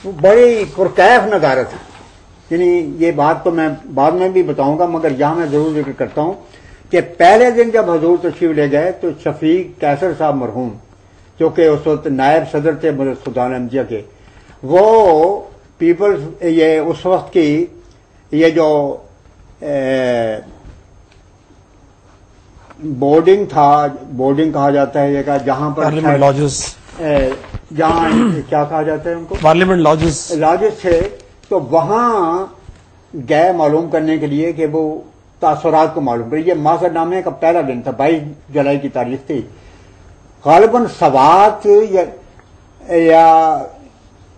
بڑی پرکیف نظارت ہے. یعنی یہ بات تو میں بعد میں بھی بتاؤں گا، مگر یہاں میں ضرور ذکر کرتا ہوں کہ پہلے دن جب حضور تشریف لے گئے تو شفیق کیسر صاحب مرحوم، جو کہ اس وقت نائب صدر تھے مدرسہ خدان احمدیہ کے، وہ پیپلز یہ اس وقت کی یہ جو بورڈنگ تھا، بورڈنگ کہا جاتا ہے یہ کہ جہاں پر پارلیمنٹ لاجز، جہاں کیا کہا جاتا ہے ان کو، پارلیمنٹ لاجز تھے، تو وہاں گئے معلوم کرنے کے لیے کہ وہ تاثرات کو معلوم کرے. یہ ماضر نامے کا پہلا دن تھا، 22 جولائی کی تاریخ تھی. غالباً سوات یا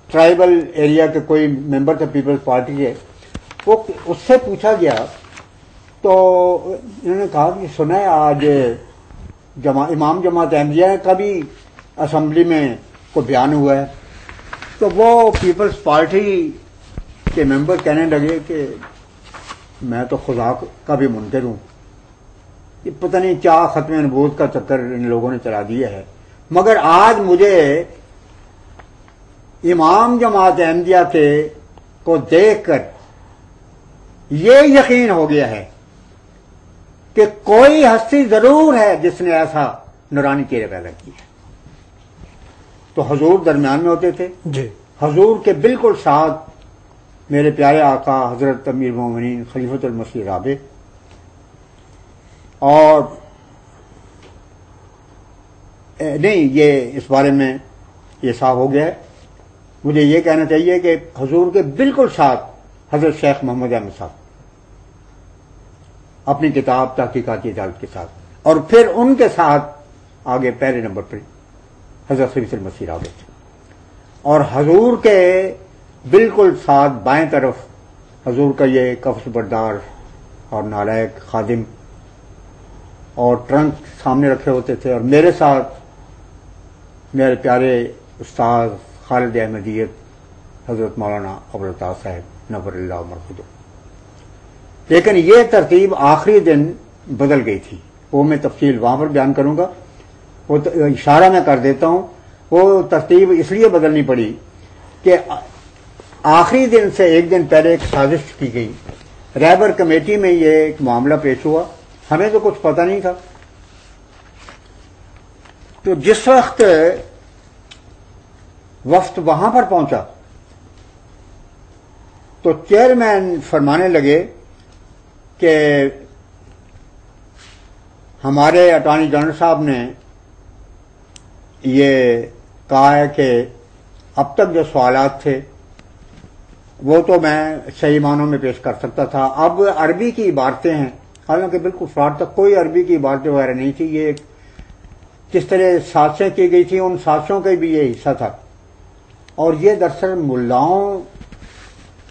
ٹرائبل ایریا کے کوئی ممبر تھے پیپلز پارٹی کے، وہ اس سے پوچھا گیا تو انہوں نے کہا کہ سنا ہے آج امام جماعت احمدیہ کا بھی اسمبلی میں کوئی بیان ہوا ہے. تو وہ پیپلز پارٹی کے ممبر کہنے لگے کہ میں تو خدا کا بھی منکر ہوں، یہ پتہ نہیں کیا ختم نبوت کا چکر ان لوگوں نے چلا دیا ہے، مگر آج مجھے امام جماعت احمدیہ کے کو دیکھ کر یہ یقین ہو گیا ہے کہ کوئی ہستی ضرور ہے جس نے ایسا نورانی چہرہ پیدا کیا. تو حضور درمیان میں ہوتے تھے جی. حضور کے بالکل ساتھ میرے پیارے آقا حضرت امیر المومنین خلیفۃ المسیح رابع، اور نہیں یہ اس بارے میں یہ صاف ہو گیا ہے. مجھے یہ کہنا چاہیے کہ حضور کے بالکل ساتھ حضرت شیخ محمد احمد صاحب اپنی کتاب تحقیقاتی عدالت کے ساتھ، اور پھر ان کے ساتھ آگے پہلے نمبر پر حضرت خلیفۃ المسیح رابع تھے، اور حضور کے بالکل ساتھ بائیں طرف حضور کا یہ کفش بردار اور نالائق خادم اور ٹرنک سامنے رکھے ہوتے تھے، اور میرے ساتھ میرے پیارے استاد خالد احمدیت حضرت مولانا ابوالعطا صاحب نور اللہ مرقدہ. لیکن یہ ترتیب آخری دن بدل گئی تھی، وہ میں تفصیل وہاں پر بیان کروں گا. وہ اشارہ میں کر دیتا ہوں، وہ ترتیب اس لیے بدلنی پڑی کہ آخری دن سے ایک دن پہلے ایک سازش کی گئی. رہبر کمیٹی میں یہ ایک معاملہ پیش ہوا، ہمیں تو کچھ پتہ نہیں تھا. تو جس وقت وفد وہاں پر پہنچا تو چیئرمین فرمانے لگے کہ ہمارے اٹارنی جنرل صاحب نے یہ کہا ہے کہ اب تک جو سوالات تھے وہ تو میں صحیح معنوں میں پیش کر سکتا تھا، اب عربی کی عبارتیں ہیں، حالانکہ بالکل فراڈ تک کوئی عربی کی عبارتیں وغیرہ نہیں تھی. یہ جس طرح سازشیں کی گئی تھی ان سازشوں کا بھی یہ حصہ تھا، اور یہ دراصل ملاؤں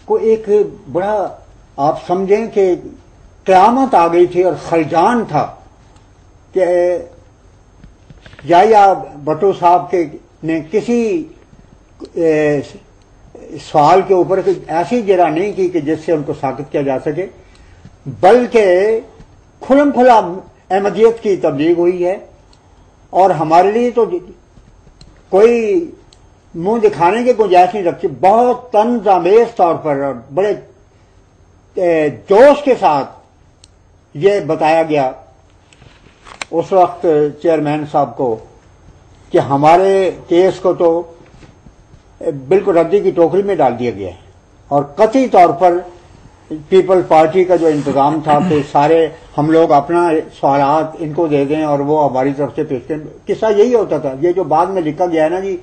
کو ایک بڑا آپ سمجھیں کہ قیامت آ گئی تھی اور خلجان تھا کہ یا بٹو صاحب کے نے کسی سوال کے اوپر ایسی جرا نہیں کی کہ جس سے ان کو ساکت کیا جا سکے، بلکہ کھلم کھلا احمدیت کی تبلیغ ہوئی ہے. اور ہمارے لیے تو کوئی منہ دکھانے کی گنجائش نہیں رکھتی. بہت طنز آمیز طور پر اور بڑے جوش کے ساتھ یہ بتایا گیا اس وقت چیئرمین صاحب کو کہ ہمارے کیس کو تو بالکل ردی کی ٹوکری میں ڈال دیا گیا ہے، اور قطعی طور پر پیپل پارٹی کا جو انتظام تھا کہ سارے ہم لوگ اپنا سوالات ان کو دے دیں اور وہ ہماری طرف سے پیش کریں. قصہ یہی ہوتا تھا. یہ جو بعد میں لکھا گیا ہے نا جی،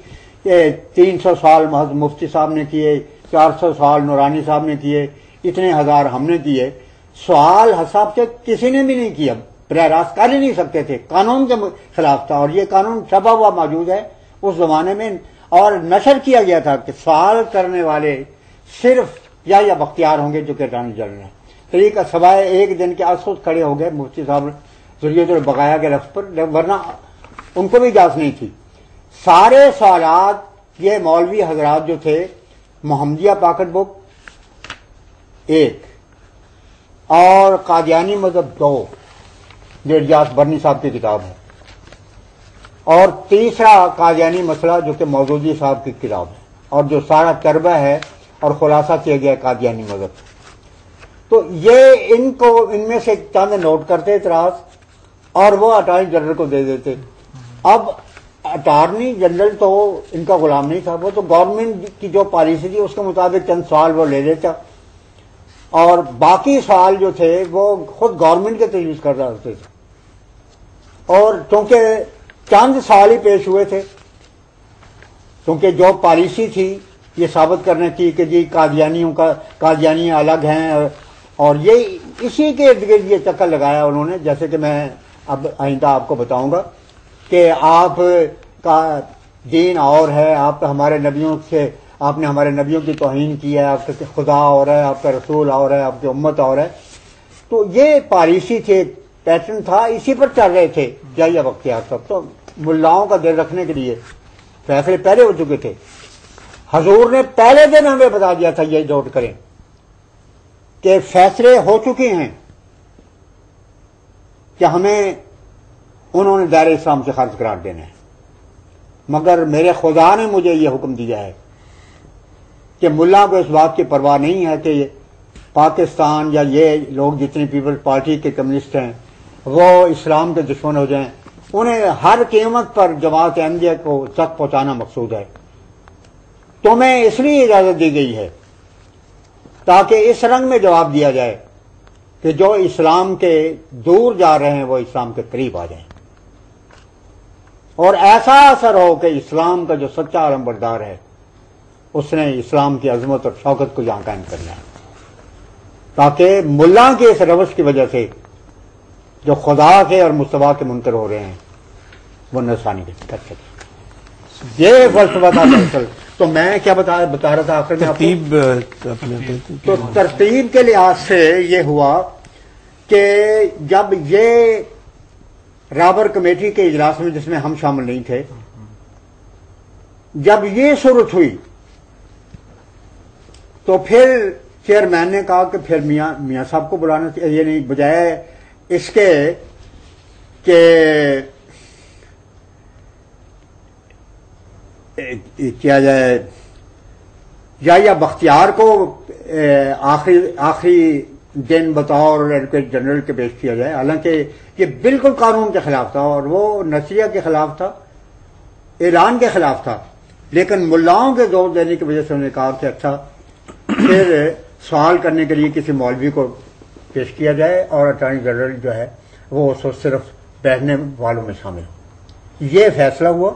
300 سوال محض مفتی صاحب نے کیے، 400 سوال نورانی صاحب نے کیے، اتنے ہزار ہم نے کیے. سوال حساب سے کسی نے بھی نہیں کیا، براہ راست کر ہی نہیں سکتے تھے، قانون کے خلاف تھا، اور یہ قانون چھپا ہوا موجود ہے اس زمانے میں، اور نشر کیا گیا تھا کہ سوال کرنے والے صرف یا بختیار ہوں گے جو کہ اٹارنی جنرل ہیں. طریقہ سوائے ایک دن کے آس خود کھڑے ہو گئے مفتی صاحب ذریعہ البقایا کے لفظ پر، ورنہ ان کو بھی اجازت نہیں تھی. سارے سوالات یہ مولوی حضرات جو تھے، محمدیہ پاکٹ بک 1 اور قادیانی مذہب 2 جو الیاس برنی صاحب کی کتاب ہے، اور تیسرا قادیانی مسئلہ جو کہ مودودی صاحب کی کتاب ہے، اور جو سارا چربہ ہے اور خلاصہ کیا گیا قادیانی مذہب. تو یہ ان میں سے چند نوٹ کرتے اعتراض اور وہ اٹارنی جنرل کو دے دیتے. اب اٹارنی جنرل تو ان کا غلام نہیں تھا، وہ تو گورنمنٹ کی جو پالیسی تھی اس کے مطابق چند سوال وہ لے لیتا اور باقی سوال جو تھے وہ خود گورنمنٹ کے تجویز کر رہے ہوتے تھے. اور چونکہ چند سوال ہی پیش ہوئے تھے، کیونکہ جو پالیسی تھی یہ ثابت کرنے کی کہ جی قادیانی الگ ہیں، اور یہ اسی کے ارد گرد یہ چکر لگایا انہوں نے. جیسے کہ میں اب آئندہ آپ کو بتاؤں گا کہ آپ کا دین اور ہے، آپ ہمارے نبیوں سے آپ نے ہمارے نبیوں کی توہین کی ہے، آپ کا خدا اور ہے، آپ کا رسول اور ہے، آپ کی امت اور ہے. تو یہ پالیسی تھی، پیٹرن تھا، اسی پر چل رہے تھے جائیہ بختیار صاحب. تو ملاؤں کا دل رکھنے کے لیے فیصلے پہلے ہو چکے تھے. حضور نے پہلے دن ہمیں بتا دیا تھا یہ نوٹ کریں کہ فیصلے ہو چکے ہیں کہ ہمیں انہوں نے دائرہ اسلام سے خارج قرار دینا ہے، مگر میرے خدا نے مجھے یہ حکم دیا ہے کہ ملا کو اس بات کی پرواہ نہیں ہے کہ پاکستان یا یہ لوگ جتنی پیپلز پارٹی کے کمیونسٹ ہیں وہ اسلام کے دشمن ہو جائیں، انہیں ہر قیمت پر جماعت احمدیہ کو تک پہنچانا مقصود ہے. تمہیں اس لیے اجازت دی گئی ہے تاکہ اس رنگ میں جواب دیا جائے کہ جو اسلام کے دور جا رہے ہیں وہ اسلام کے قریب آ جائیں، اور ایسا اثر ہو کہ اسلام کا جو سچا علم بردار ہے اس نے اسلام کی عظمت اور شوکت کو یہاں قائم کرنا ہے، تاکہ ملا کے اس روش کی وجہ سے جو خدا کے اور مصطفیٰ کے منکر ہو رہے ہیں وہ نصرانی کر سکے. یہ فلسفہ تھا دراصل. تو میں کیا بتا رہا تھا آخر میں آپ کو؟ تو ترتیب کے لحاظ سے یہ ہوا کہ جب یہ رابر کمیٹی کے اجلاس میں، جس میں ہم شامل نہیں تھے، جب یہ صورت ہوئی تو پھر چیئرمین نے کہا کہ پھر میاں صاحب کو بلانا چاہیے، یہ نہیں بجائے اس کے کہ کیا جائے یا بختیار کو آخری دن بطور ایڈوکیٹ جنرل کے پیش کیا جائے. حالانکہ یہ بالکل قانون کے خلاف تھا اور وہ نصریہ کے خلاف تھا، ایران کے خلاف تھا، لیکن ملاؤں کے زور دینے کی وجہ سے انہوں نے کہا کہ اچھا پھر سوال کرنے کے لیے کسی مولوی کو پیش کیا جائے اور اٹارنی جنرل جو ہے وہ صرف بیٹھنے والوں میں شامل ہو. یہ فیصلہ ہوا.